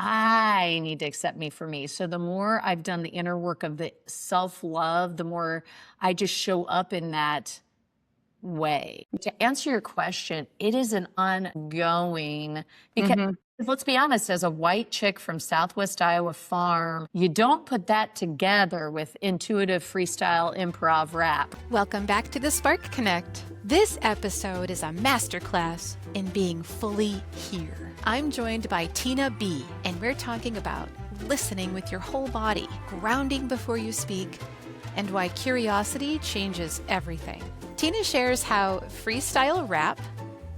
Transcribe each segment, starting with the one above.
I need to accept me for me. So the more I've done the inner work of the self-love, the more I just show up in that way. To answer your question, it is an ongoing, because Mhm. let's be honest, as a white chick from Southwest Iowa farm, you don't put that together with intuitive freestyle improv rap. Welcome back to the Spark Connect. This episode is a masterclass in being fully here. I'm joined by Tina BE, and we're talking about listening with your whole body, grounding before you speak, and why curiosity changes everything. Tina shares how freestyle rap,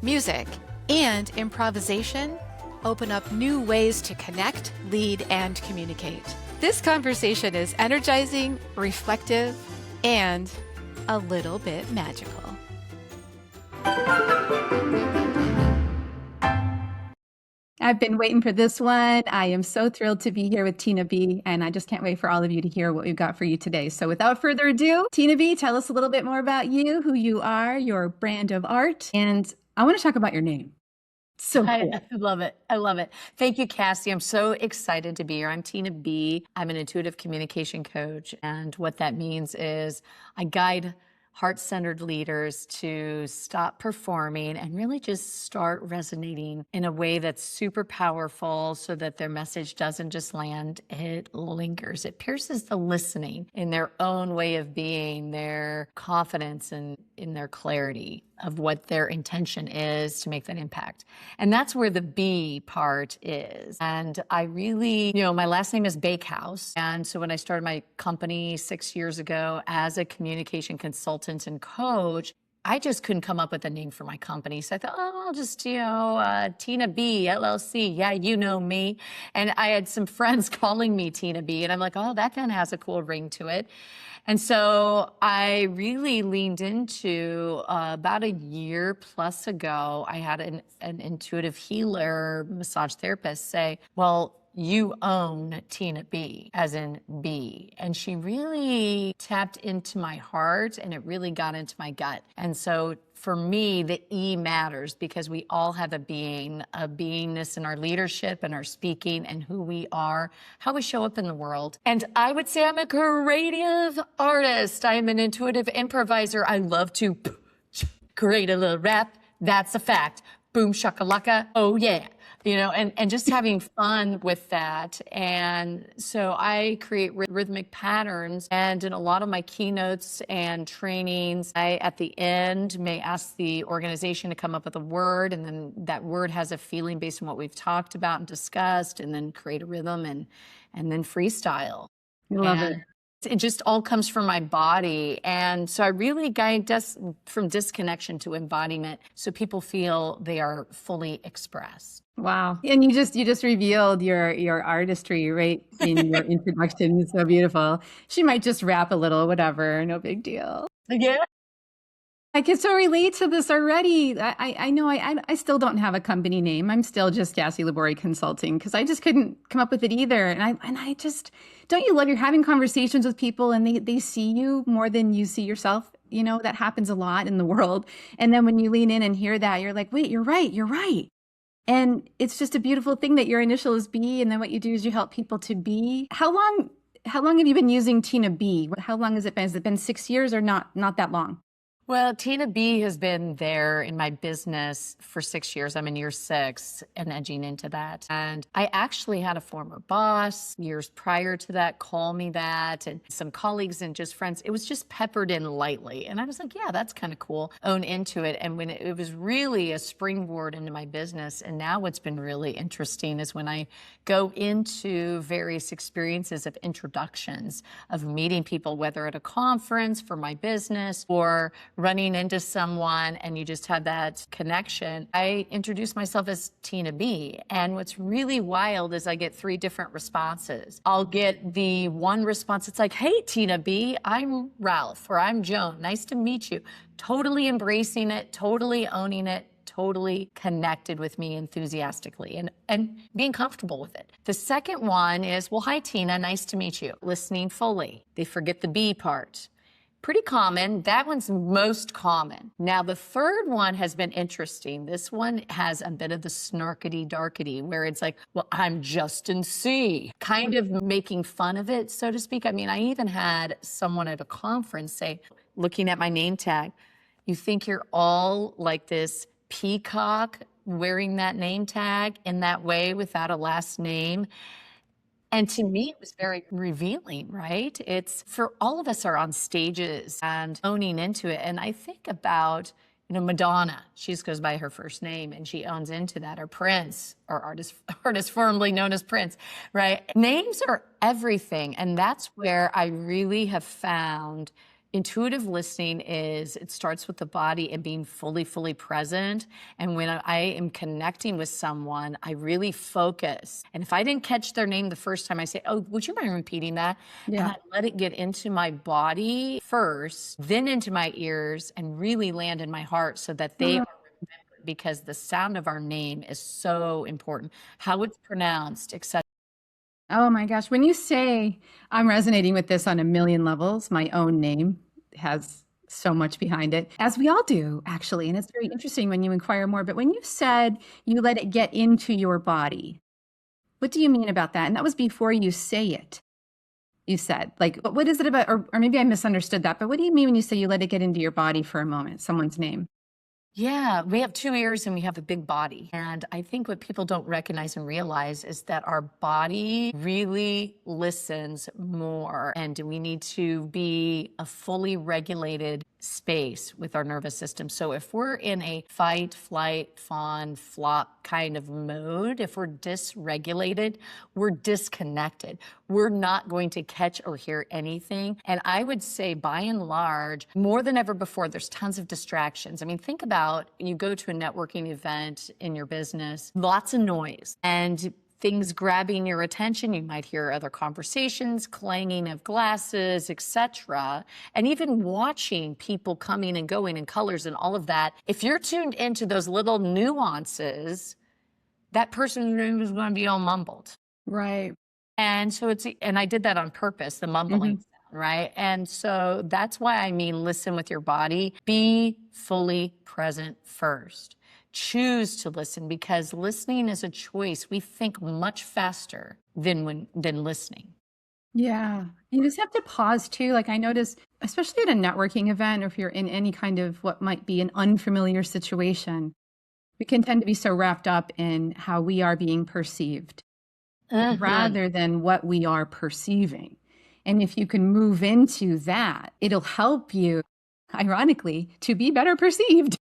music, and improvisation open up new ways to connect, lead, and communicate. This conversation is energizing, reflective, and a little bit magical. I've been waiting for this one. I am so thrilled to be here with Tina BE, and I just can't wait for all of you to hear what we've got for you today. So without further ado, Tina BE, tell us a little bit more about you, who you are, your brand of art, and I want to talk about your name. So cool. I love it. I love it. Thank you, Kassy. I'm so excited to be here. I'm Tina BE. I'm an intuitive communication coach. And what that means is I guide heart-centered leaders to stop performing and really just start resonating in a way that's super powerful so that their message doesn't just land, it lingers. It pierces the listening in their own way of being, their confidence and in their clarity of what their intention is to make that impact. And that's where the B part is. And I really, my last name is Bakehouse. And so when I started my company 6 years ago as a communication consultant and coach, I just couldn't come up with a name for my company. So I thought, I'll just, Tina BE, LLC. Yeah, you know me. And I had some friends calling me Tina BE. And I'm like, oh, that kind of has a cool ring to it. And so I really leaned into about a year plus ago, I had an intuitive healer, massage therapist say, well, you own Tina BE, as in B. And she really tapped into my heart and it really got into my gut. And so for me, the E matters because we all have a beingness in our leadership and our speaking and who we are, how we show up in the world. And I would say I'm a creative artist. I am an intuitive improviser. I love to create a little rap. That's a fact. Boom, shakalaka. Oh, yeah. And just having fun with that. And so I create rhythmic patterns. And in a lot of my keynotes and trainings, I, at the end, may ask the organization to come up with a word. And then that word has a feeling based on what we've talked about and discussed, and then create a rhythm and then freestyle. I love it. It just all comes from my body. And so I really guide us from disconnection to embodiment so people feel they are fully expressed. Wow. And you just revealed your artistry right in your introduction. It's so beautiful. She might just rap a little, whatever, no big deal. Yeah. I can so relate to this already. I know I still don't have a company name. I'm still just Kassy LaBorie Consulting because I just couldn't come up with it either. And I just, don't you love you're having conversations with people and they see you more than you see yourself? That happens a lot in the world. And then when you lean in and hear that, you're like, wait, you're right. And it's just a beautiful thing that your initial is B, and then what you do is you help people to be. How long have you been using Tina BE? How long has it been? Has it been 6 years or not that long? Well, Tina BE has been there in my business for 6 years. I'm in year 6 and edging into that. And I actually had a former boss years prior to that call me that, and some colleagues and just friends. It was just peppered in lightly. And I was like, yeah, that's kind of cool. Own into it. And when it was really a springboard into my business. And now what's been really interesting is when I go into various experiences of introductions, of meeting people, whether at a conference for my business or running into someone and you just have that connection. I introduce myself as Tina BE. And what's really wild is I get 3 different responses. I'll get the one response. It's like, hey, Tina BE, I'm Ralph or I'm Joan. Nice to meet you. Totally embracing it, totally owning it, totally connected with me enthusiastically and being comfortable with it. The second one is, well, hi, Tina, nice to meet you. Listening fully. They forget the B part. pretty common. That one's most common. Now, the third one has been interesting. This one has a bit of the snarkity darkity where it's like, well, I'm Justin C, kind of making fun of it, so to speak. I mean, I even had someone at a conference say, looking at my name tag, you think you're all like this peacock wearing that name tag in that way without a last name? And to me, it was very revealing, right? It's for all of us are on stages and owning into it. And I think about, Madonna, she just goes by her first name and she owns into that, or Prince, or artist formerly known as Prince, right? Names are everything. And that's where I really have found intuitive listening is it starts with the body and being fully present. And when I am connecting with someone, I really focus. And if I didn't catch their name the first time, I say, oh, would you mind repeating that? Yeah. And I let it get into my body first, then into my ears, and really land in my heart so that they are remembered, because the sound of our name is so important, how it's pronounced, etc. Oh my gosh. When you say I'm resonating with this on a million levels, my own name has so much behind it, as we all do, actually. And it's very interesting when you inquire more. But when you said you let it get into your body, what do you mean about that? And that was before you say it. You said, like, what is it about? Or maybe I misunderstood that. But what do you mean when you say you let it get into your body for a moment, someone's name? Yeah, we have 2 ears and we have a big body. And I think what people don't recognize and realize is that our body really listens more. And we need to be a fully regulated space with our nervous system. So if we're in a fight, flight, fawn, flop kind of mode, if we're dysregulated, we're disconnected. We're not going to catch or hear anything. And I would say by and large, more than ever before, there's tons of distractions. I mean, think about you go to a networking event in your business, lots of noise and things grabbing your attention. You might hear other conversations, clanging of glasses, etc. And even watching people coming and going in colors and all of that. If you're tuned into those little nuances, that person is going to be all mumbled. Right. And so and I did that on purpose, the mumbling sound, right? And so that's why I mean, listen with your body, be fully present first. Choose to listen, because listening is a choice. We think much faster than listening. Yeah. You just have to pause too. Like I notice, especially at a networking event, or if you're in any kind of what might be an unfamiliar situation, we can tend to be so wrapped up in how we are being perceived rather than what we are perceiving. And if you can move into that, it'll help you, ironically, to be better perceived.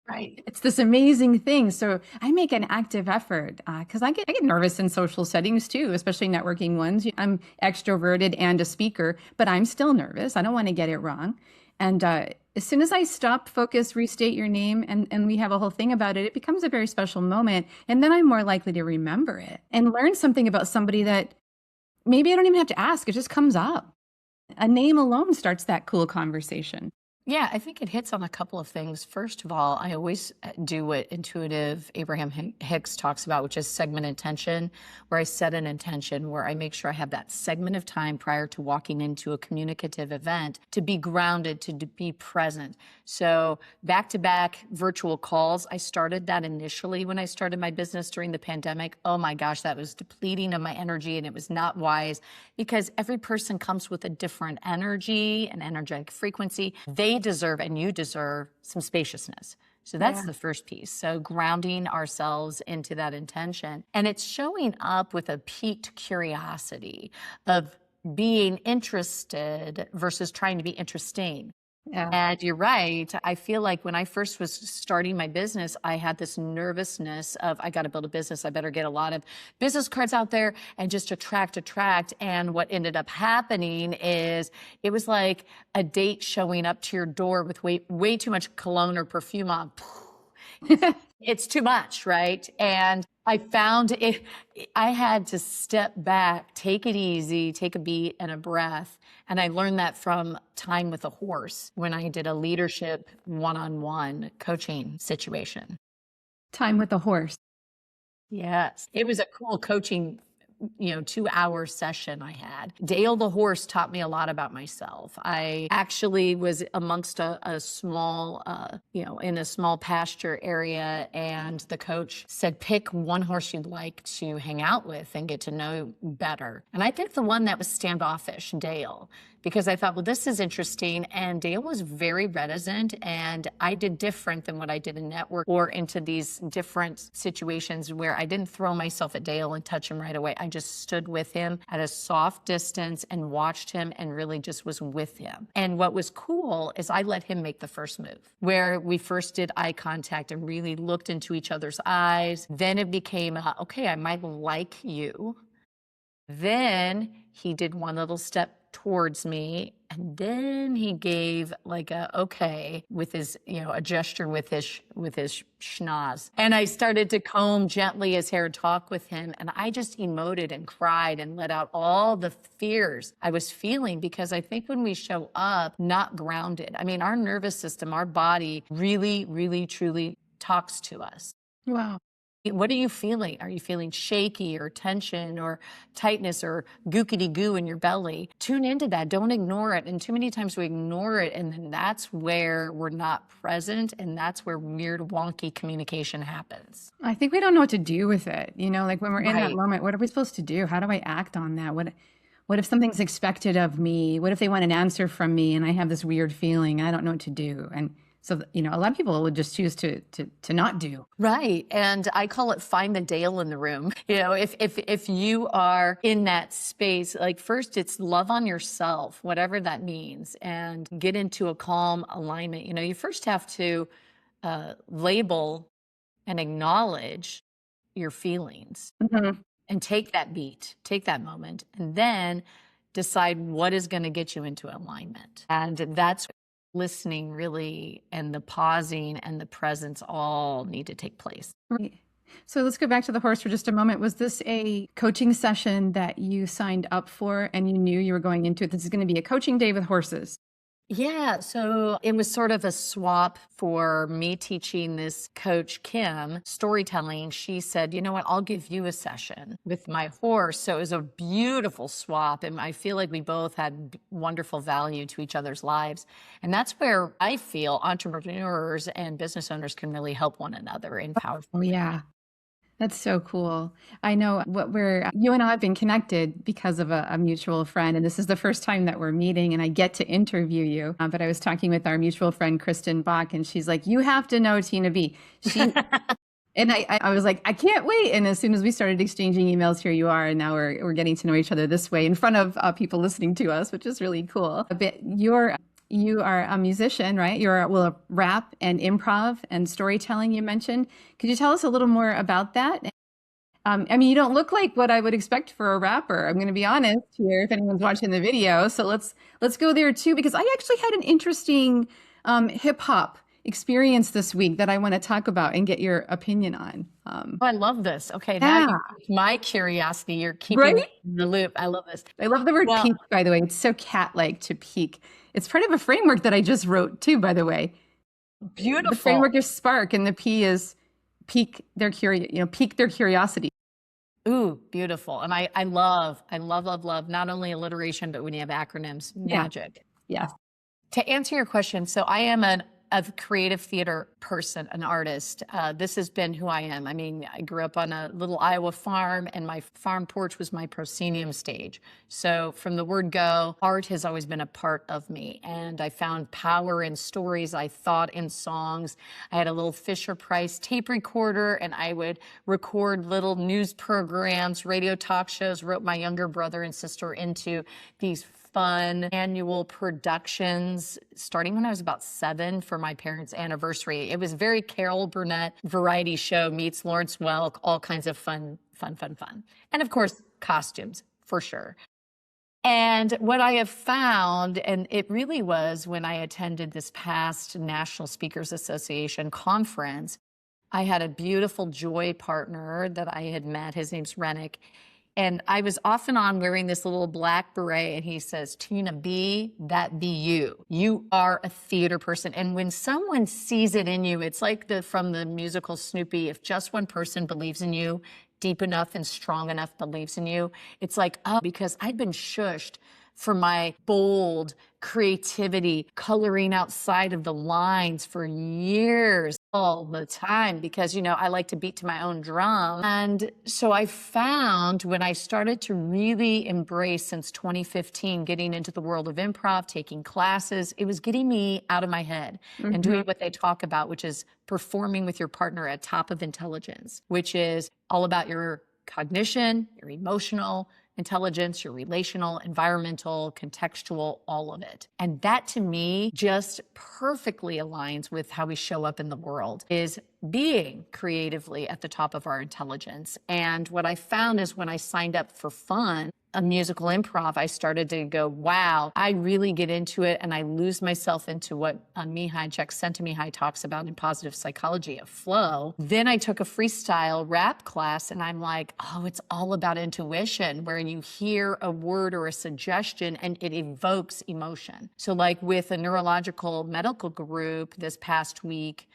Right. It's this amazing thing. So I make an active effort because I get nervous in social settings too, especially networking ones. I'm extroverted and a speaker, but I'm still nervous. I don't want to get it wrong. And as soon as I stop, focus, restate your name, and we have a whole thing about it, it becomes a very special moment. And then I'm more likely to remember it and learn something about somebody that maybe I don't even have to ask. It just comes up. A name alone starts that cool conversation. Yeah, I think it hits on a couple of things. First of all, I always do what intuitive Abraham Hicks talks about, which is segment intention, where I set an intention where I make sure I have that segment of time prior to walking into a communicative event to be grounded, to be present. So back-to-back virtual calls, I started that initially when I started my business during the pandemic. Oh my gosh, that was depleting of my energy, and it was not wise because every person comes with a different energy and energetic frequency. They deserve, and you deserve, some spaciousness. So that's the first piece. So grounding ourselves into that intention. And it's showing up with a piqued curiosity of being interested versus trying to be interesting. Yeah. And you're right. I feel like when I first was starting my business, I had this nervousness of, I got to build a business. I better get a lot of business cards out there and just attract. And what ended up happening is it was like a date showing up to your door with way too much cologne or perfume on. It's too much, right? And I found I had to step back, take it easy, take a beat and a breath. And I learned that from time with a horse when I did a leadership one-on-one coaching situation. Time with a horse. Yes. It was a cool coaching 2-hour session I had. Dale the horse taught me a lot about myself. I actually was amongst a small, in a small pasture area, and the coach said, pick one horse you'd like to hang out with and get to know better. And I picked the one that was standoffish, Dale, because I thought, well, this is interesting. And Dale was very reticent, and I did different than what I did in network or into these different situations where I didn't throw myself at Dale and touch him right away. I just stood with him at a soft distance and watched him and really just was with him. And what was cool is I let him make the first move, where we first did eye contact and really looked into each other's eyes. Then it became, okay, I might like you. Then he did one little step towards me, and then he gave like a okay with his, a gesture with his schnoz. And I started to comb gently his hair, talk with him, and I just emoted and cried and let out all the fears I was feeling, because I think when we show up not grounded, I mean, our nervous system, our body really, really, truly talks to us. Wow. What are you feeling? Are you feeling shaky or tension or tightness or gookity goo in your belly? Tune into that. Don't ignore it. And too many times we ignore it, and then that's where we're not present, and that's where weird, wonky communication happens. I think we don't know what to do with it. Like when we're in that Right. moment, what are we supposed to do? How do I act on that? What if something's expected of me? What if they want an answer from me and I have this weird feeling? I don't know what to do. And so, a lot of people would just choose to not do. Right. And I call it find the Dale in the room. If you are in that space, like first it's love on yourself, whatever that means, and get into a calm alignment. You first have to label and acknowledge your feelings Mm-hmm. and take that beat, take that moment, and then decide what is going to get you into alignment. And that's listening really, and the pausing and the presence all need to take place. Right. So let's go back to the horse for just a moment. Was this a coaching session that you signed up for and you knew you were going into it? This is going to be a coaching day with horses. Yeah, so it was sort of a swap for me teaching this coach, Kim, storytelling. She said, you know what, I'll give you a session with my horse. So it was a beautiful swap. And I feel like we both had wonderful value to each other's lives. And that's where I feel entrepreneurs and business owners can really help one another in powerful ways. Yeah. That's so cool. I know you and I have been connected because of a mutual friend, and this is the first time that we're meeting and I get to interview you. But I was talking with our mutual friend, Kristen Bach, and she's like, you have to know Tina BE. And I was like, I can't wait. And as soon as we started exchanging emails, here you are. And now we're getting to know each other this way in front of people listening to us, which is really cool. But you are a musician, right? You're rap and improv and storytelling you mentioned. Could you tell us a little more about that? You don't look like what I would expect for a rapper. I'm going to be honest here if anyone's watching the video. So let's go there too, because I actually had an interesting hip hop experience this week that I want to talk about and get your opinion on. I love this. Okay, now you piqued my curiosity. You're keeping me in the loop. I love this. I love the word peak, by the way. It's so cat-like to peak. It's part of a framework that I just wrote too, by the way. Beautiful. The framework is spark, and the P is pique their curiosity. Ooh, beautiful. And I love not only alliteration, but when you have acronyms, magic. Yeah. To answer your question, so I am a creative theater person, an artist. This has been who I am. I mean, I grew up on a little Iowa farm, and my farm porch was my proscenium stage. So from the word go, art has always been a part of me. And I found power in stories. I thought in songs. I had a little Fisher-Price tape recorder, and I would record little news programs, radio talk shows, wrote my younger brother and sister into these fun annual productions starting when I was about 7 for my parents' anniversary. It was very Carol Burnett variety show meets Lawrence Welk, all kinds of fun. And of course, costumes for sure. And what I have found, and it really was when I attended this past National Speakers Association conference, I had a beautiful joy partner that I had met. His name's Rennick. And I was off and on wearing this little black beret, and he says, Tina BE, that be you. You are a theater person. And when someone sees it in you, it's like from the musical Snoopy, if just one person believes in you, deep enough and strong enough believes in you, it's like, oh, because I'd been shushed for my bold creativity, coloring outside of the lines for years, all the time, because, I like to beat to my own drum. And so I found when I started to really embrace, since 2015, getting into the world of improv, taking classes, it was getting me out of my head and doing what they talk about, which is performing with your partner at top of intelligence, which is all about your cognition, your emotional intelligence, your relational, environmental, contextual, all of it. And that to me just perfectly aligns with how we show up in the world, is being creatively at the top of our intelligence. And what I found is when I signed up for fun, a musical improv, I started to go, wow, I really get into it and I lose myself into what Mihai Csikszentmihalyi talks about in positive psychology of flow. Then I took a freestyle rap class and I'm like, oh, it's all about intuition, where you hear a word or a suggestion and it evokes emotion. So like with a neurological medical group this past week,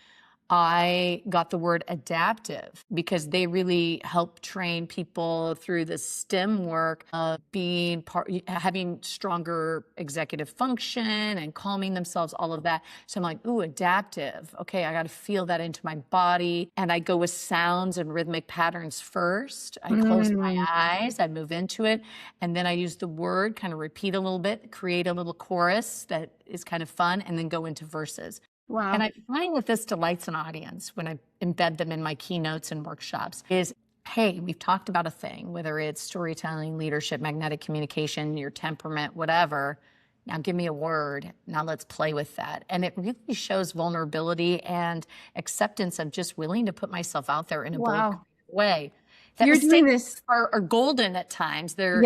I got the word adaptive because they really help train people through the STEM work of being having stronger executive function and calming themselves, all of that. So I'm like, ooh, adaptive. Okay, I got to feel that into my body. And I go with sounds and rhythmic patterns first. I close my eyes, I move into it. And then I use the word, kind of repeat a little bit, create a little chorus that is kind of fun, and then go into verses. Wow. And I find that this delights an audience when I embed them in my keynotes and workshops is, hey, we've talked about a thing, whether it's storytelling, leadership, magnetic communication, your temperament, whatever. Now give me a word. Now let's play with that. And it really shows vulnerability and acceptance of just willing to put myself out there in a bold way. That You're doing this are golden at times. They're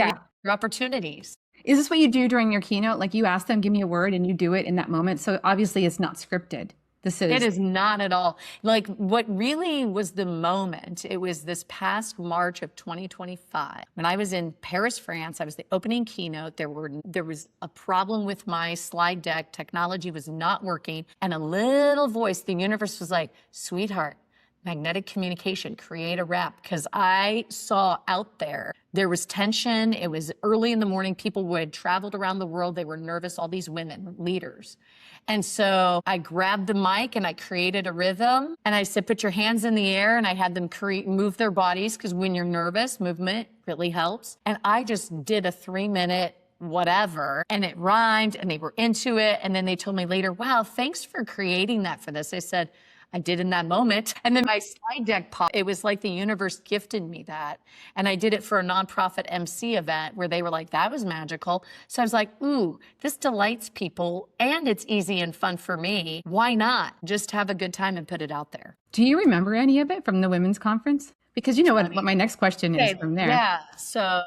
opportunities. Is this what you do during your keynote? Like you ask them, give me a word, and you do it in that moment. So obviously it's not scripted. It is not at all. Like what really was the moment, it was this past March of 2025. When I was in Paris, France, I was the opening keynote. There was a problem with my slide deck. Technology was not working. And a little voice, the universe was like, sweetheart, magnetic communication, create a rap. Because I saw out there was tension. It was early in the morning. People had traveled around the world. They were nervous, all these women, leaders. And so I grabbed the mic and I created a rhythm. And I said, put your hands in the air. And I had them move their bodies, because when you're nervous, movement really helps. And I just did a 3-minute whatever, and it rhymed and they were into it. And then they told me later, wow, thanks for creating that for this. I said, I did in that moment. And then my slide deck popped. It was like the universe gifted me that. And I did it for a nonprofit MC event where they were like, that was magical. So I was like, ooh, this delights people and it's easy and fun for me. Why not just have a good time and put it out there? Do you remember any of it from the women's conference? Because you know what my next question is from there. Yeah, so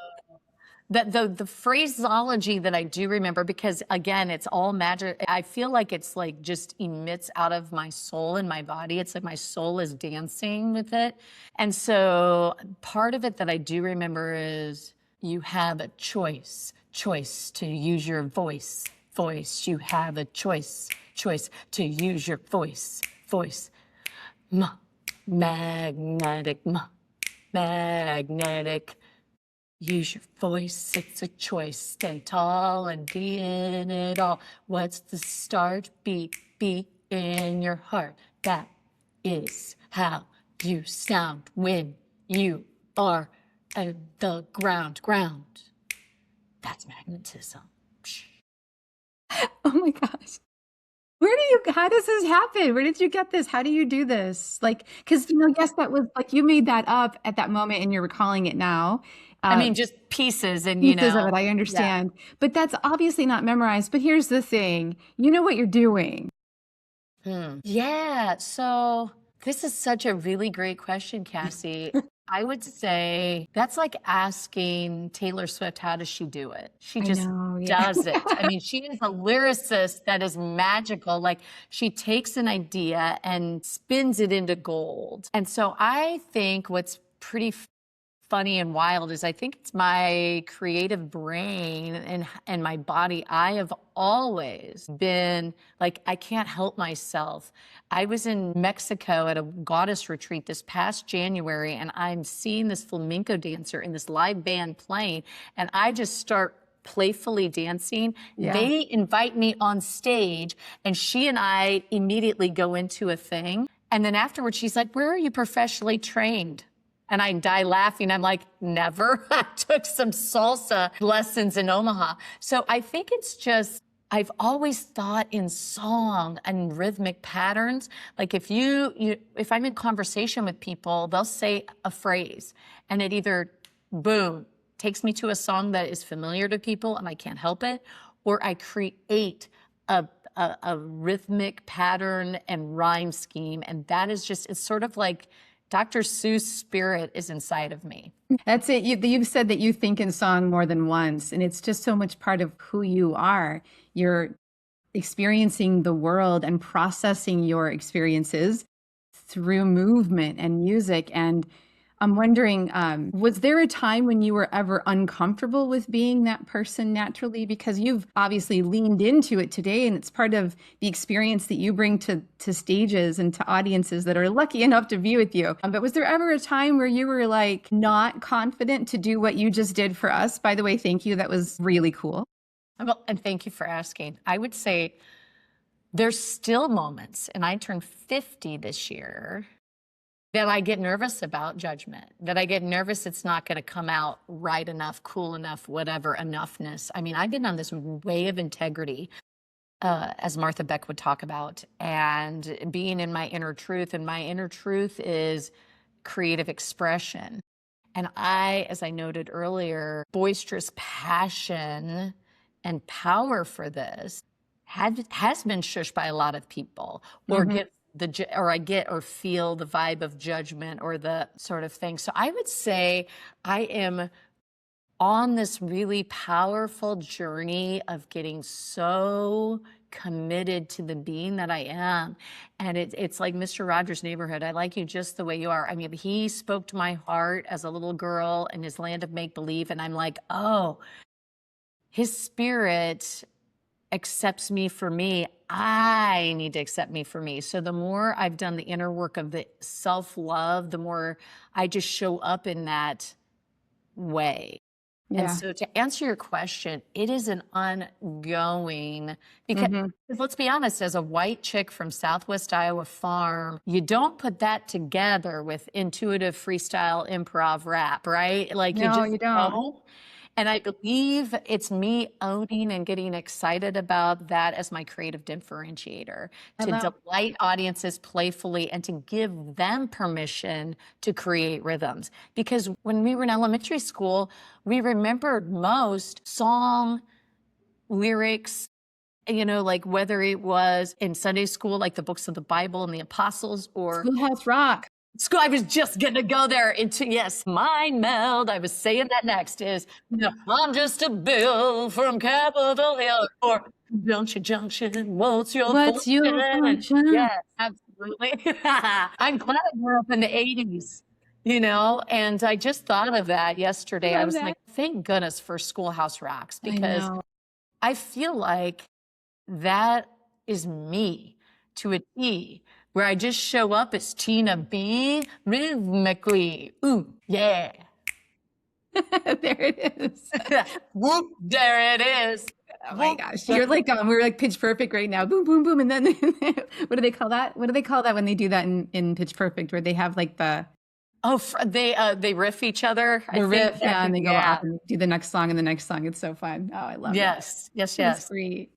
the phraseology that I do remember, because again, it's all magic. I feel like it's like just emits out of my soul and my body. It's like my soul is dancing with it. And so part of it that I do remember is you have a choice to use your voice. You have a choice to use your voice. Magnetic. Use your voice, it's a choice. Stay tall and be in it all. What's the start? Beat in your heart. That is how you sound when you are at the ground. That's magnetism. Oh my gosh. How does this happen? Where did you get this? How do you do this? Like, because, yes, that was like, you made that up at that moment and you're recalling it now. I mean, just pieces and, Pieces of it, I understand. Yeah. But that's obviously not memorized. But here's the thing, you know what you're doing. Yeah, so this is such a really great question, Kassy. I would say that's like asking Taylor Swift, how does she do it? She just does it. I mean, she is a lyricist that is magical. Like she takes an idea and spins it into gold. And so I think what's pretty funny and wild is I think it's my creative brain and my body. I have always been like, I can't help myself. I was in Mexico at a goddess retreat this past January, and I'm seeing this flamenco dancer in this live band playing, and I just start playfully dancing. Yeah. They invite me on stage, and she and I immediately go into a thing. And then afterwards, she's like, "Where are you professionally trained?" And I die laughing. I'm like, never. I took some salsa lessons in Omaha. So I think it's just, I've always thought in song and rhythmic patterns. Like if if I'm in conversation with people, they'll say a phrase and it either, boom, takes me to a song that is familiar to people and I can't help it, or I create a rhythmic pattern and rhyme scheme. And that is just, it's sort of like Dr. Seuss' spirit is inside of me. That's it. You've said that you think in song more than once, and it's just so much part of who you are. You're experiencing the world and processing your experiences through movement and music. And I'm wondering, was there a time when you were ever uncomfortable with being that person naturally? Because you've obviously leaned into it today, and it's part of the experience that you bring to stages and to audiences that are lucky enough to be with you. But was there ever a time where you were like not confident to do what you just did for us? By the way, thank you. That was really cool. Well, and thank you for asking. I would say there's still moments, and I turned 50 this year, that I get nervous about judgment, that I get nervous it's not going to come out right enough, cool enough, whatever, enoughness. I mean, I've been on this way of integrity, as Martha Beck would talk about, and being in my inner truth. And my inner truth is creative expression. And I, as I noted earlier, boisterous passion and power for this has been shushed by a lot of people, or I get or feel the vibe of judgment or the sort of thing. So I would say I am on this really powerful journey of getting so committed to the being that I am. And it's like Mr. Rogers' Neighborhood. I like you just the way you are. I mean, he spoke to my heart as a little girl in his land of make-believe. And I'm like, oh, his spirit accepts me for me. I need to accept me for me. So the more I've done the inner work of the self-love, the more I just show up in that way. Yeah. And so to answer your question, it is an ongoing, because let's be honest, as a white chick from Southwest Iowa farm, you don't put that together with intuitive freestyle improv rap, right? Like No, you don't. don't. And I believe it's me owning and getting excited about that as my creative differentiator, to delight audiences playfully and to give them permission to create rhythms. Because when we were in elementary school, we remembered most song, lyrics, like whether it was in Sunday school, like the books of the Bible and the apostles, or Schoolhouse Rock. School, I was just going to go there into, yes, mind meld. I was saying that next is, I'm just a bill from Capitol Hill, or Junction, what's your fortune? Yes, absolutely. I'm glad I grew up in the 80s, and I just thought of that yesterday. I was like, thank goodness for Schoolhouse Rocks, because I feel like that is me to a T, where I just show up as Tina BE rhythmically. Ooh, yeah. There it is. Whoop, there it is. Oh my gosh. You're like, we're like Pitch Perfect right now. Boom, boom, boom. And then what do they call that? What do they call that when they do that in Pitch Perfect, where they have like the... Oh, they riff each other. The riff, and they go off and do the next song and the next song. It's so fun. Oh, I love it. Yes. It's great.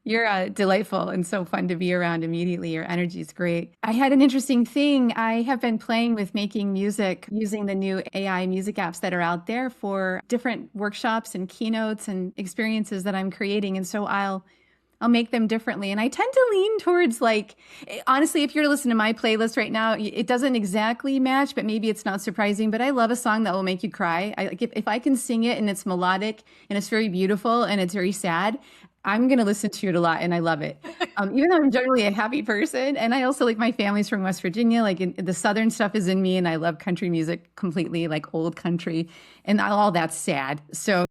You're delightful and so fun to be around immediately. Your energy is great. I had an interesting thing. I have been playing with making music using the new AI music apps that are out there for different workshops and keynotes and experiences that I'm creating. And so I'll make them differently. And I tend to lean towards, like, honestly, if you're listening to my playlist right now, it doesn't exactly match, but maybe it's not surprising. But I love a song that will make you cry. If I can sing it and it's melodic and it's very beautiful and it's very sad, I'm going to listen to it a lot, and I love it. Even though I'm generally a happy person, and I also like my family's from West Virginia, like the Southern stuff is in me, and I love country music completely, like old country, and all that's sad. So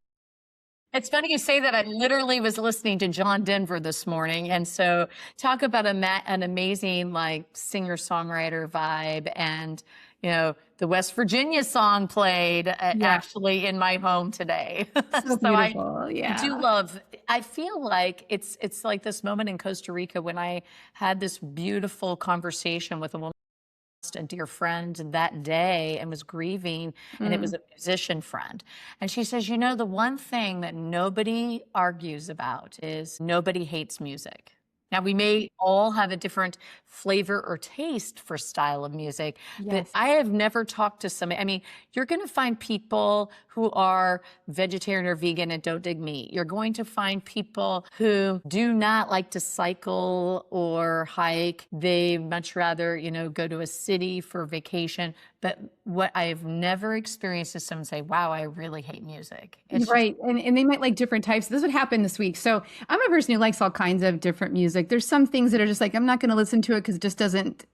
It's funny you say that. I literally was listening to John Denver this morning. And so talk about an amazing like singer-songwriter vibe. And, the West Virginia song played actually in my home today. so So beautiful. I do Yeah. love, I feel like it's like this moment in Costa Rica when I had this beautiful conversation with a woman, a dear friend that day, and was grieving, and it was Mm. a musician friend. And she says, the one thing that nobody argues about is nobody hates music. Now, we may all have a different flavor or taste for style of music, but Yes. I have never talked to somebody. I mean, you're going to find people who are vegetarian or vegan and don't dig meat. You're going to find people who do not like to cycle or hike. They much rather, go to a city for vacation. But what I've never experienced is someone say, wow, I really hate music. It's just, Right. And they might like different types. This would happen this week. So I'm a person who likes all kinds of different music. There's some things that are just like, I'm not going to listen to it because it just doesn't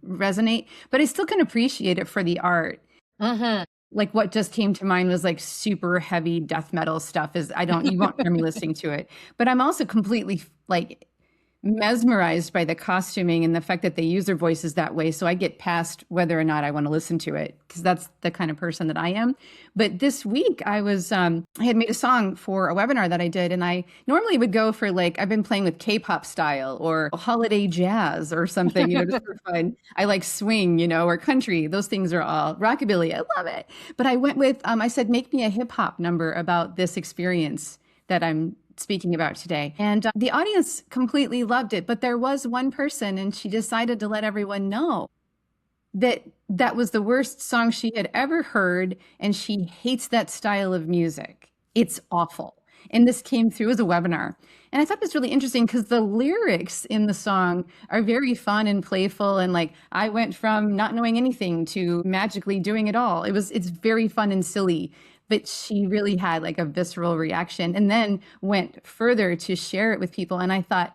resonate, but I still can appreciate it for the art. mhm. Like what just came to mind was like super heavy death metal stuff you won't hear me listening to it, but I'm also completely like mesmerized by the costuming and the fact that they use their voices that way. So I get past whether or not I want to listen to it because that's the kind of person that I am. But this week I had made a song for a webinar that I did, and I normally would go for like, I've been playing with K-pop style or holiday jazz or something, just for fun. I like swing, or country. Those things are all rockabilly. I love it. But I went with, I said, make me a hip hop number about this experience that I'm speaking about today. And the audience completely loved it. But there was one person, and she decided to let everyone know that that was the worst song she had ever heard. And she hates that style of music. It's awful. And this came through as a webinar. And I thought it was really interesting because the lyrics in the song are very fun and playful. And like, I went from not knowing anything to magically doing it all. It's very fun and silly. But she really had like a visceral reaction and then went further to share it with people. And I thought,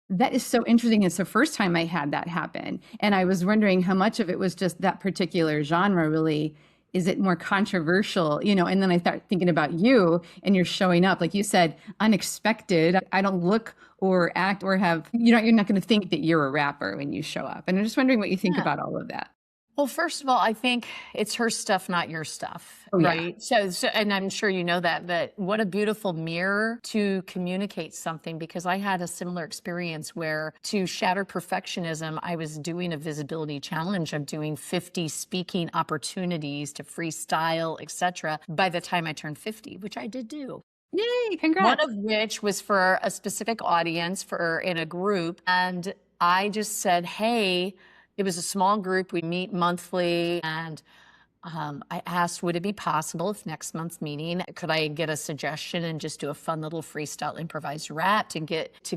that is so interesting. It's the first time I had that happen. And I was wondering how much of it was just that particular genre really. Is it more controversial? And then I start thinking about you and you're showing up, like you said, unexpected. I don't look or act or have, you're not going to think that you're a rapper when you show up. And I'm just wondering what you think Yeah. about all of that. Well, first of all, I think it's her stuff, not your stuff, Oh, yeah. right? So, and I'm sure you know that, but what a beautiful mirror to communicate something, because I had a similar experience where to shatter perfectionism, I was doing a visibility challenge of doing 50 speaking opportunities to freestyle, etc. by the time I turned 50, which I did do. Yay, congrats. One of which was for a specific audience in a group. And I just said, hey, it was a small group. We meet monthly. And I asked, would it be possible if next month's meeting, could I get a suggestion and just do a fun little freestyle improvised rap to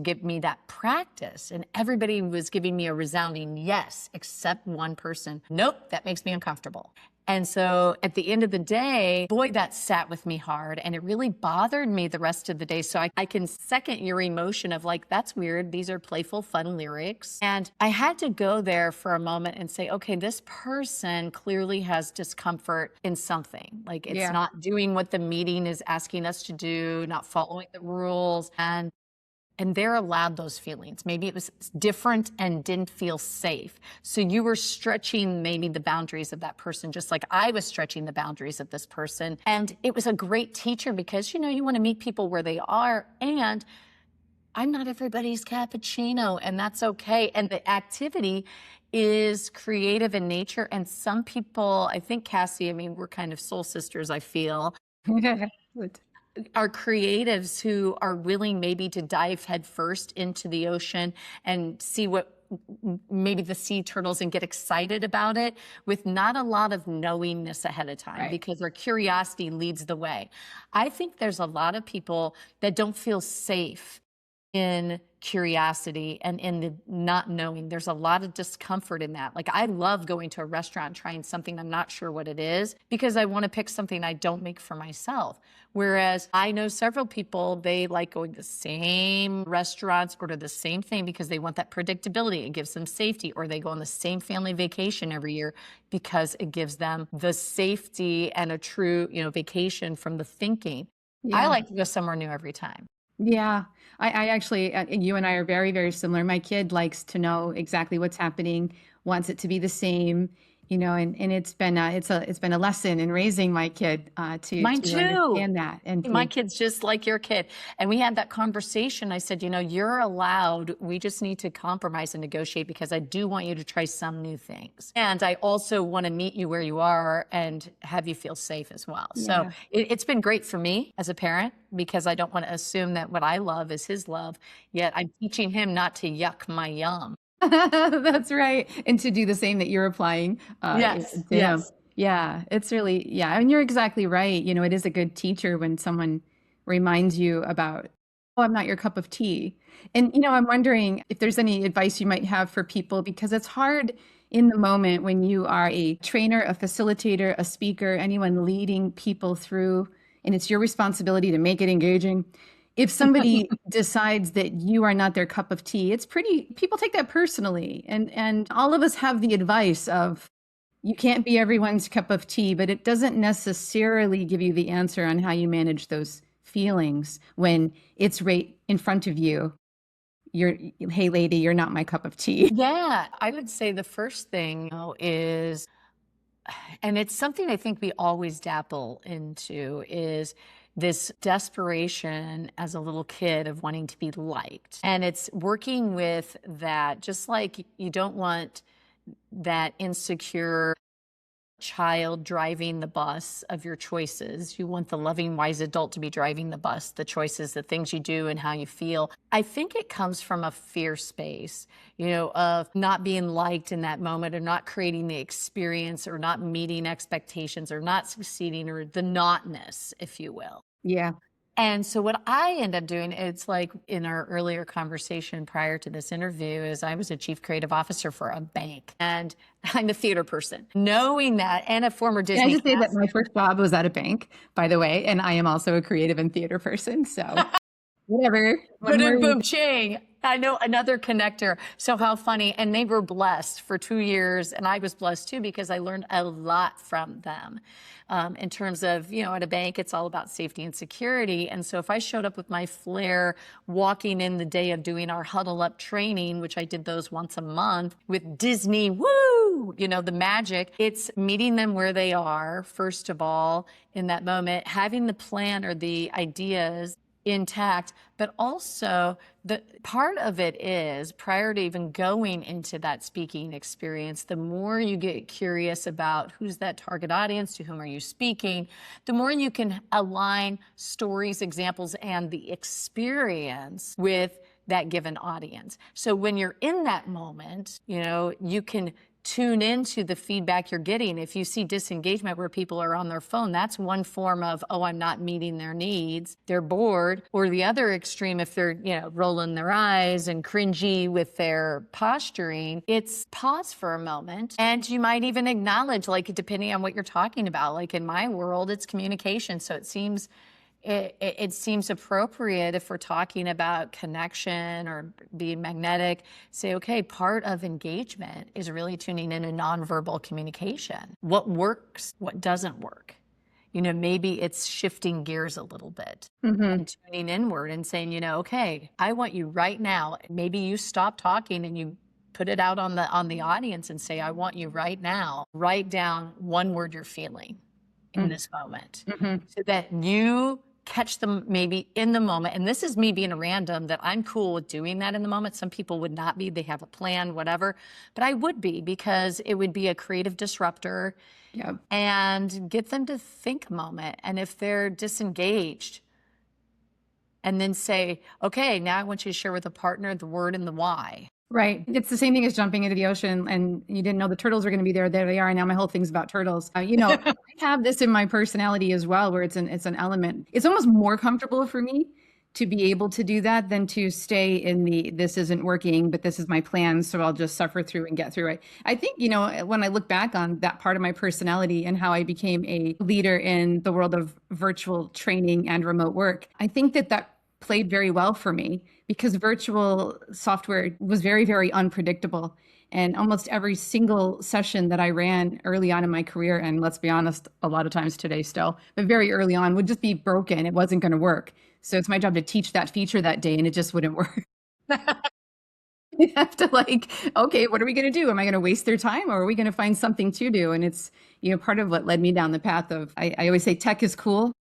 give me that practice? And everybody was giving me a resounding yes, except one person. Nope, that makes me uncomfortable. And so at the end of the day, boy, that sat with me hard, and it really bothered me the rest of the day. So I can second your emotion of like, that's weird. These are playful, fun lyrics. And I had to go there for a moment and say, okay, this person clearly has discomfort in something. Like it's not doing what the meeting is asking us to do, not following the rules. And they're allowed those feelings. Maybe it was different and didn't feel safe. So you were stretching maybe the boundaries of that person, just like I was stretching the boundaries of this person. And it was a great teacher because, you want to meet people where they are. And I'm not everybody's cappuccino, and that's okay. And the activity is creative in nature. And some people, I think, Kassy, we're kind of soul sisters, I feel. Are creatives who are willing maybe to dive headfirst into the ocean and see what maybe the sea turtles and get excited about it with not a lot of knowingness ahead of time, because their curiosity leads the way. I think there's a lot of people that don't feel safe in curiosity and in the not knowing. There's a lot of discomfort in that. Like, I love going to a restaurant, trying something I'm not sure what it is, because I want to pick something I don't make for myself. Whereas I know several people, they like going to the same restaurants, order the same thing because they want that predictability. It gives them safety. Or they go on the same family vacation every year because it gives them the safety and a true, vacation from the thinking. I Yeah. like to go somewhere new every time. Yeah. I actually, you and I are very, very similar. My kid likes to know exactly what's happening, wants it to be the same, and it's been a lesson in raising my kid to Mine too. understand that. And My kid's just like your kid. And we had that conversation. I said, you're allowed, we just need to compromise and negotiate, because I do want you to try some new things. And I also want to meet you where you are and have you feel safe as well. Yeah. So it's been great for me as a parent, because I don't want to assume that what I love is his love, yet I'm teaching him not to yuck my yum. That's right. And to do the same that you're applying Yes, to him. yes. Yeah, it's really, yeah. And you're exactly right. It is a good teacher when someone reminds you about, oh, I'm not your cup of tea. And, I'm wondering if there's any advice you might have for people, because it's hard in the moment when you are a trainer, a facilitator, a speaker, anyone leading people through, and it's your responsibility to make it engaging. If somebody decides that you are not their cup of tea, people take that personally. And all of us have the advice of, you can't be everyone's cup of tea, but it doesn't necessarily give you the answer on how you manage those feelings when it's right in front of you. Hey lady, you're not my cup of tea. Yeah, I would say the first thing is, and it's something I think we always dabble into, is this desperation as a little kid of wanting to be liked. And it's working with that, just like you don't want that insecure child driving the bus of your choices. You want the loving, wise adult to be driving the bus, the choices, the things you do and how you feel. I think it comes from a fear space, of not being liked in that moment, or not creating the experience, or not meeting expectations, or not succeeding, or the notness, if you will. Yeah. And so what I end up doing, it's like in our earlier conversation prior to this interview, is I was a chief creative officer for a bank, and I'm a theater person. Knowing that, and a former Disney. Can I just say that my first job was at a bank, by the way, and I am also a creative and theater person. So whatever. Boom, ching. I know another connector. So how funny. And they were blessed for 2 years. And I was blessed too, because I learned a lot from them. In terms of, at a bank, it's all about safety and security. And so if I showed up with my flair, walking in the day of doing our huddle up training, which I did those once a month with Disney, woo, the magic, it's meeting them where they are, first of all, in that moment, having the plan or the ideas intact, but also the part of it is, prior to even going into that speaking experience, the more you get curious about who's that target audience, to whom are you speaking, the more you can align stories, examples, and the experience with that given audience. So when you're in that moment, you can tune into the feedback you're getting. If you see disengagement where people are on their phone, that's one form of, oh, I'm not meeting their needs. They're bored. Or the other extreme, if they're, rolling their eyes and cringy with their posturing, it's pause for a moment. And you might even acknowledge, like, depending on what you're talking about, like in my world, it's communication. So it seems appropriate, if we're talking about connection or being magnetic, say, okay, part of engagement is really tuning in a nonverbal communication. What works, what doesn't work. Maybe it's shifting gears a little bit and tuning inward and saying, okay, I want you right now. Maybe you stop talking and you put it out on the audience and say, I want you right now. Write down one word you're feeling in this moment, so that you catch them maybe in the moment. And this is me being a random, that I'm cool with doing that in the moment. Some people would not be, they have a plan, whatever, but I would be, because it would be a creative disruptor. Yep. And get them to think a moment. And if they're disengaged, and then say, okay, now I want you to share with a partner the word and the why. Right. It's the same thing as jumping into the ocean and you didn't know the turtles were going to be there. There they are. And now my whole thing's about turtles. I have this in my personality as well, where it's an element. It's almost more comfortable for me to be able to do that than to stay in the this isn't working, but this is my plan, so I'll just suffer through and get through it. I think, when I look back on that part of my personality and how I became a leader in the world of virtual training and remote work, I think that played very well for me because virtual software was very, very unpredictable. And almost every single session that I ran early on in my career, and let's be honest, a lot of times today still, but very early on would just be broken. It wasn't going to work. So it's my job to teach that feature that day and it just wouldn't work. You have to okay, what are we going to do? Am I going to waste their time or are we going to find something to do? And it's, part of what led me down the path of, I always say tech is cool.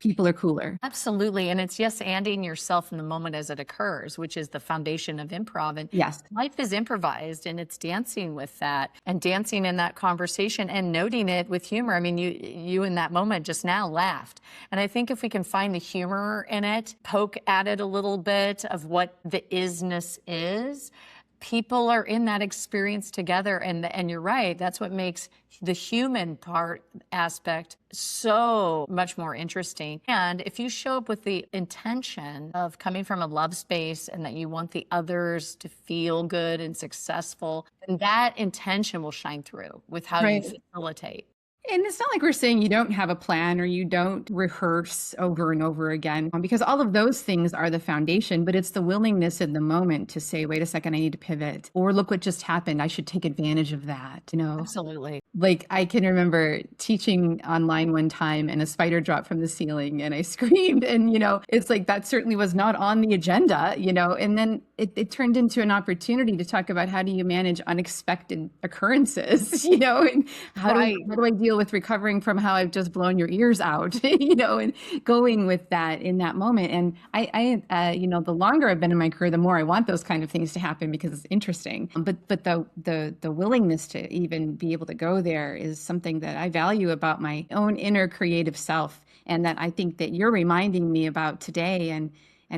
People are cooler. Absolutely. And it's yes, anding yourself in the moment as it occurs, which is the foundation of improv. And yes, life is improvised and it's dancing with that and dancing in that conversation and noting it with humor. I mean, you in that moment just now laughed. And I think if we can find the humor in it, poke at it a little bit of what the isness is, people are in that experience together. And you're right, that's what makes the human part aspect so much more interesting. And if you show up with the intention of coming from a love space and that you want the others to feel good and successful, then that intention will shine through with how you facilitate. And it's not like we're saying you don't have a plan or you don't rehearse over and over again, because all of those things are the foundation, but it's the willingness in the moment to say, wait a second, I need to pivot, or look what just happened. I should take advantage of that, Absolutely. Like I can remember teaching online one time and a spider dropped from the ceiling and I screamed and, it's like that certainly was not on the agenda, and then it turned into an opportunity to talk about how do you manage unexpected occurrences, and how do I deal with recovering from how I've just blown your ears out, and going with that in that moment. And I the longer I've been in my career, the more I want those kind of things to happen because it's interesting. But the willingness to even be able to go there is something that I value about my own inner creative self, and that I think that you're reminding me about today and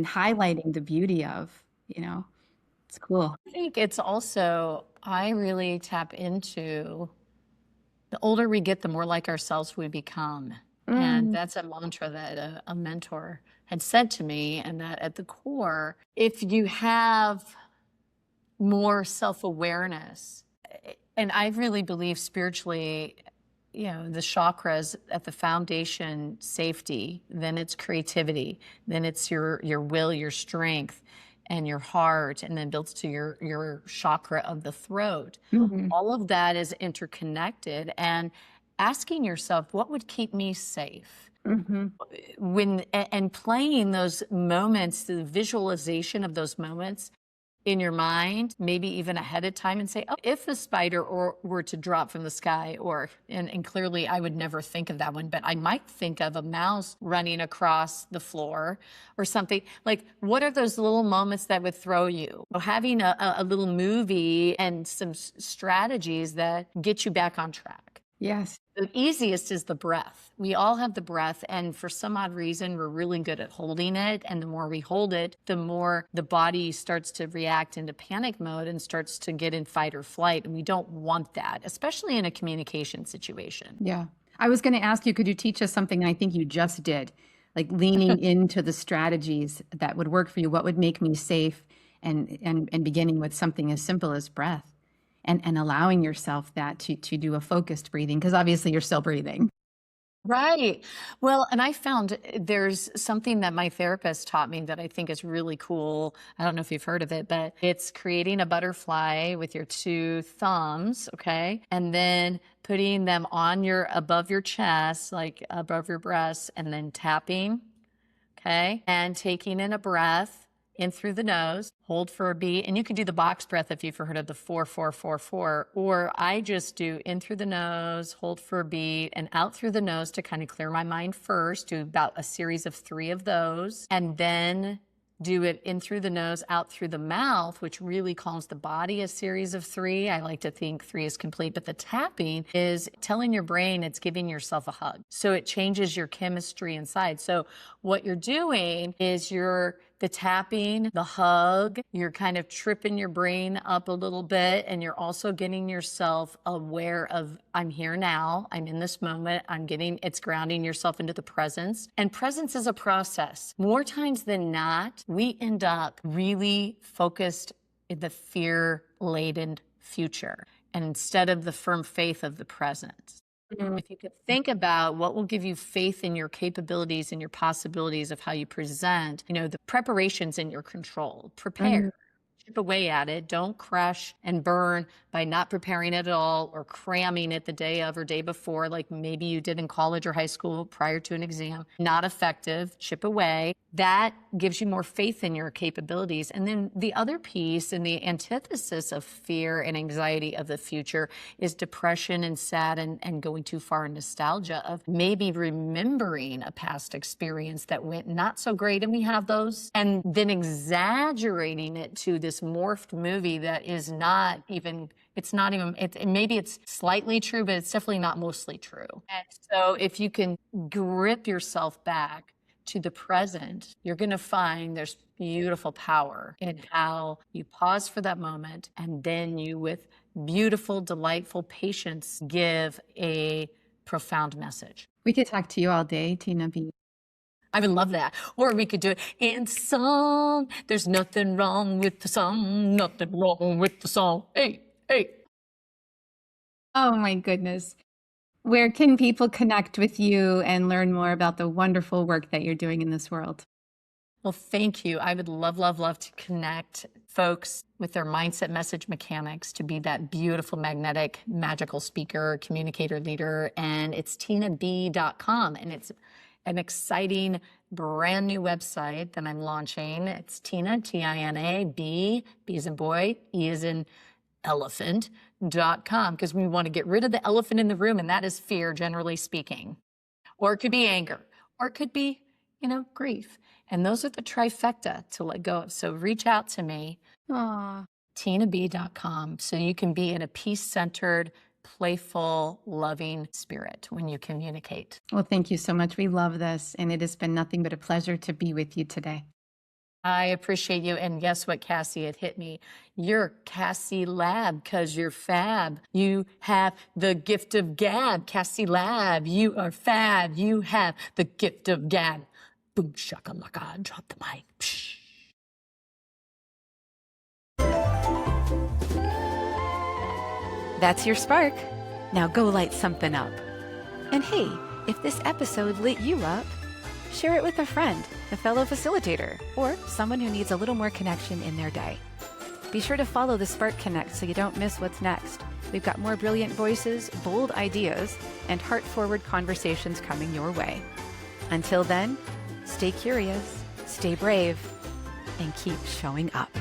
highlighting the beauty of, it's cool. I think it's also, I really tap into the older we get, the more like ourselves we become. And that's a mantra that a mentor had said to me, and that at the core, if you have more self-awareness, and I really believe spiritually, the chakras at the foundation, safety, then it's creativity, then it's your will, your strength, and your heart, and then builds to your chakra of the throat. All of that is interconnected, and asking yourself, what would keep me safe? And playing those moments, the visualization of those moments in your mind, maybe even ahead of time, and say, oh, if the spider were to drop from the sky, and clearly I would never think of that one, but I might think of a mouse running across the floor or something. Like, what are those little moments that would throw you? Having a little movie and some strategies that get you back on track. Yes. The easiest is the breath. We all have the breath, and for some odd reason, we're really good at holding it. And the more we hold it, the more the body starts to react into panic mode and starts to get in fight or flight. And we don't want that, especially in a communication situation. Yeah. I was going to ask you, could you teach us something? I think you just did, like leaning into the strategies that would work for you. What would make me safe? And beginning with something as simple as breath. And allowing yourself that to do a focused breathing, because obviously you're still breathing. Right. Well, and I found there's something that my therapist taught me that I think is really cool. I don't know if you've heard of it, but it's creating a butterfly with your two thumbs, okay? And then putting them above your chest, like above your breasts, and then tapping, okay? And taking in a breath in through the nose, hold for a beat. And you can do the box breath if you've heard of the 4-4-4-4, or I just do in through the nose, hold for a beat, and out through the nose to kind of clear my mind first, do about a series of 3 of those, and then do it in through the nose, out through the mouth, which really calms the body, a series of 3. I like to think 3 is complete, but the tapping is telling your brain it's giving yourself a hug. So it changes your chemistry inside. So what you're doing is you're the tapping, the hug, you're kind of tripping your brain up a little bit, and you're also getting yourself aware of, I'm here now, I'm in this moment, it's grounding yourself into the presence. And presence is a process. More times than not, we end up really focused in the fear-laden future, and instead of the firm faith of the present. If you could think about what will give you faith in your capabilities and your possibilities of how you present, the preparation's in your control. Prepare. Chip away at it. Don't crash and burn by not preparing it at all or cramming it the day of or day before, like maybe you did in college or high school prior to an exam. Not effective. Chip away. That gives you more faith in your capabilities. And then the other piece and the antithesis of fear and anxiety of the future is depression and sad and going too far in nostalgia of maybe remembering a past experience that went not so great, and we have those, and then exaggerating it to this morphed movie that is not even, maybe it's slightly true, but it's definitely not mostly true. And so if you can grip yourself back to the present, you're going to find there's beautiful power in how you pause for that moment, and then you, with beautiful, delightful patience, give a profound message. We could talk to you all day, Tina B. I would love that. Or we could do it in song. There's nothing wrong with the song, nothing wrong with the song. Hey, hey. Oh my goodness. Where can people connect with you and learn more about the wonderful work that you're doing in this world? Well, thank you. I would love, love, love to connect folks with their mindset message mechanics to be that beautiful, magnetic, magical speaker, communicator, leader. And it's tinab.com. And it's an exciting brand new website that I'm launching. It's Tina, Tina, B as in boy, E as in elephant.com, because we want to get rid of the elephant in the room, and that is fear, generally speaking. Or it could be anger, or it could be, grief. And those are the trifecta to let go of. So reach out to me, tinab.com, so you can be in a peace-centered, playful, loving spirit when you communicate. Well, thank you so much. We love this, and it has been nothing but a pleasure to be with you today. I appreciate you. And guess what, Kassy? It hit me. You're Kassy Lab because you're fab. You have the gift of gab. Kassy Lab, you are fab. You have the gift of gab. Boom, shakalaka, drop the mic. Psh. That's your spark. Now go light something up. And hey, if this episode lit you up, share it with a friend, a fellow facilitator, or someone who needs a little more connection in their day. Be sure to follow the Spark Connect so you don't miss what's next. We've got more brilliant voices, bold ideas, and heart-forward conversations coming your way. Until then, stay curious, stay brave, and keep showing up.